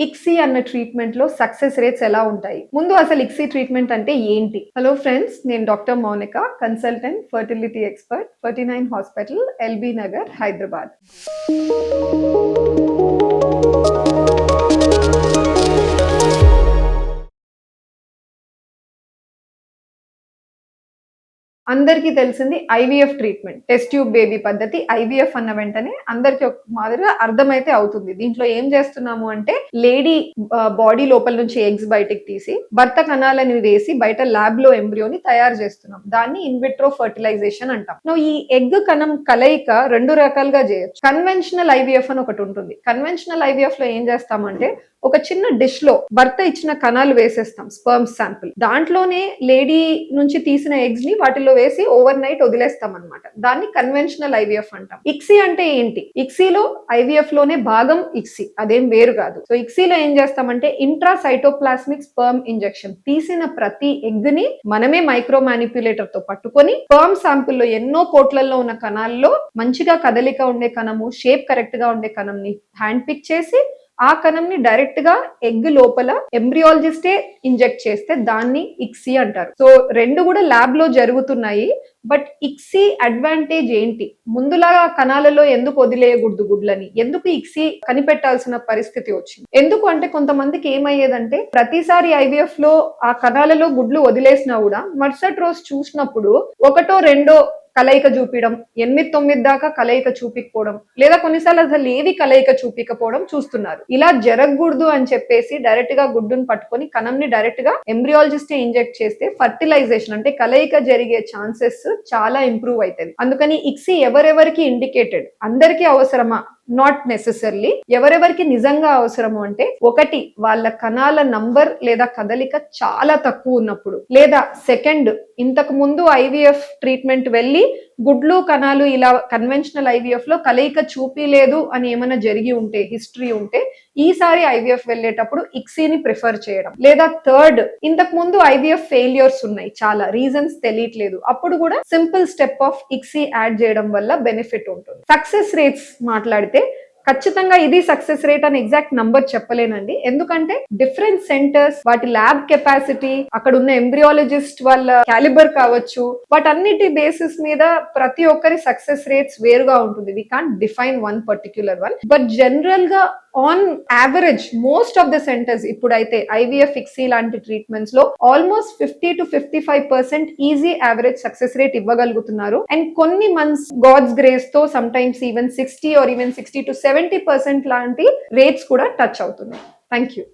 ICSI అన్న treatment లో success rates ఎలా ఉంటాయి? ముందు అసలు ఇక్సీ ట్రీట్మెంట్ అంటే ఏంటి? హలో ఫ్రెండ్స్, నేను doctor Mounika, consultant, fertility expert, 39 hospital, LB Nagar, Hyderabad. అందరికీ తెలిసింది IVF treatment, test tube baby పద్ధతి. ఐవీఎఫ్ అన్న వెంటనే అందరికి ఒక మాదిరిగా అర్థమైతే అవుతుంది. దీంట్లో ఏం చేస్తున్నాము అంటే, లేడీ బాడీ లోపల నుంచి ఎగ్స్ బయటికి తీసి భర్త కణాలని వేసి బయట ల్యాబ్ లో ఎంబ్రియోని తయారు చేస్తున్నాం. దాన్ని ఇన్విట్రో ఫర్టిలైజేషన్ అంటాం. ఈ ఎగ్ కణం కలయిక రెండు రకాలుగా చేయొచ్చు. కన్వెన్షనల్ ఐవీఎఫ్ అని ఒకటి ఉంటుంది. కన్వెన్షనల్ ఐవీఎఫ్ లో ఏం చేస్తామంటే, ఒక చిన్న డిష్ లో భర్త ఇచ్చిన కణాలు వేసేస్తాం, స్పర్మ్ శాంపుల్. దాంట్లోనే లేడీ నుంచి తీసిన ఎగ్స్ ని వాటిలో వేసి ఓవర్ నైట్ వదిలేస్తాం అనమాట. దాన్ని కన్వెన్షనల్ ఐవీఎఫ్ అంటాం. ఇక్సీ అంటే ఏంటి? ఇక్సీలో ఐవీఎఫ్ లోనే భాగం ఇక్సీ, అదేం వేరు కాదు. సో ఇక్సీలో ఏం చేస్తామంటే, ఇంట్రాసైటోప్లాస్మిక్ స్పర్మ్ ఇంజెక్షన్. తీసిన ప్రతి ఎగ్ ని మనమే మైక్రో మ్యానిప్యులేటర్ తో పట్టుకొని స్పర్మ్ శాంపుల్ లో ఎన్నో కోట్లలో ఉన్న కణాల్లో మంచిగా కదలిక ఉండే కణము, షేప్ కరెక్ట్ గా ఉండే కణం ని హ్యాండ్ పిక్ చేసి ఆ కణంని డైరెక్ట్ గా ఎగ్ లోపల ఎంబ్రియాలజిస్టే ఇంజెక్ట్ చేస్తే దాన్ని ఇక్సీ అంటారు. సో రెండు కూడా ల్యాబ్ లో జరుగుతున్నాయి. బట్ ఇక్సీ అడ్వాంటేజ్ ఏంటి? ముందులాగా కణాలలో ఎందుకు వదిలేయకూడదు గుడ్లని? ఎందుకు ఇక్సీ కనిపెట్టాల్సిన పరిస్థితి వచ్చింది? ఎందుకు అంటే, కొంతమందికి ఏమయ్యేదంటే, ప్రతిసారి ఐవీఎఫ్ లో ఆ కణాలలో గుడ్లు వదిలేసినా కూడా మరుసటి రోజు చూసినప్పుడు ఒకటో రెండో కలయిక చూపించడం, 8-9 దాకా కలయిక చూపించకపోవడం, లేదా కొన్నిసార్లు అసలు ఏవి కలయిక చూపించకపోవడం చూస్తున్నారు. ఇలా జరగకూడదు అని చెప్పేసి డైరెక్ట్ గా గుడ్డును పట్టుకొని కణంని డైరెక్ట్ గా ఎంబ్రియాలజిస్ట్ ఇంజెక్ట్ చేస్తే ఫర్టిలైజేషన్ అంటే కలయిక జరిగే ఛాన్సెస్ చాలా ఇంప్రూవ్ అవుతుంది. అందుకని ఇక్సీ ఎవరెవరికి ఇండికేటెడ్, అందరికీ అవసరమా? Not necessarily. ఎవరెవరికి నిజంగా అవసరము అంటే, ఒకటి, వాళ్ళ కణాల నంబర్ లేదా కదలిక చాలా తక్కువ ఉన్నప్పుడు, లేదా సెకండ్, ఇంతకు ముందు ఐవీఎఫ్ ట్రీట్మెంట్ వెళ్ళి గుడ్లు కణాలు ఇలా కన్వెన్షనల్ ఐవీఎఫ్ లో కలయిక చూపిలేదు అని ఏమైనా జరిగి ఉంటే, హిస్టరీ ఉంటే, ఈసారి ఐవీఎఫ్ వెళ్ళేటప్పుడు ఇక్సీని ప్రిఫర్ చేయడం. లేదా థర్డ్, ఇంతకు ముందు ఐవీఎఫ్ ఫెయిల్యూర్స్ ఉన్నాయి, చాలా రీజన్స్ తెలియట్లేదు, అప్పుడు కూడా simple step of ICSI add చేయడం వల్ల బెనిఫిట్ ఉంటుంది. సక్సెస్ రేట్స్ మాట్లాడితే ఖచ్చితంగా ఇది సక్సెస్ రేట్ అని ఎగ్జాక్ట్ నంబర్ చెప్పలేనండి. ఎందుకంటే డిఫరెంట్ సెంటర్స్, వాటి ల్యాబ్ కెపాసిటీ, అక్కడ ఉన్న ఎంబ్రియాలజిస్ట్ వాళ్ళ క్యాలిబర్ కావచ్చు, వాటన్నిటి బేసిస్ మీద ప్రతి ఒక్కరి సక్సెస్ రేట్స్ వేరుగా ఉంటుంది. We can't define one particular one. But general గా on average most of the centres ఇప్పుడైతే ఐవీఎఫ్ ఇక్సీ లాంటి ట్రీట్మెంట్స్ లో almost 50-55% easy average success rate ఇవ్వగలుగుతున్నారు. అండ్ కొన్ని మంత్స్ గాడ్స్ గ్రేస్ తో sometimes even 60 or even 60-70% లాంటి రేట్స్ కూడా టచ్ అవుతున్నాయి. Thank you.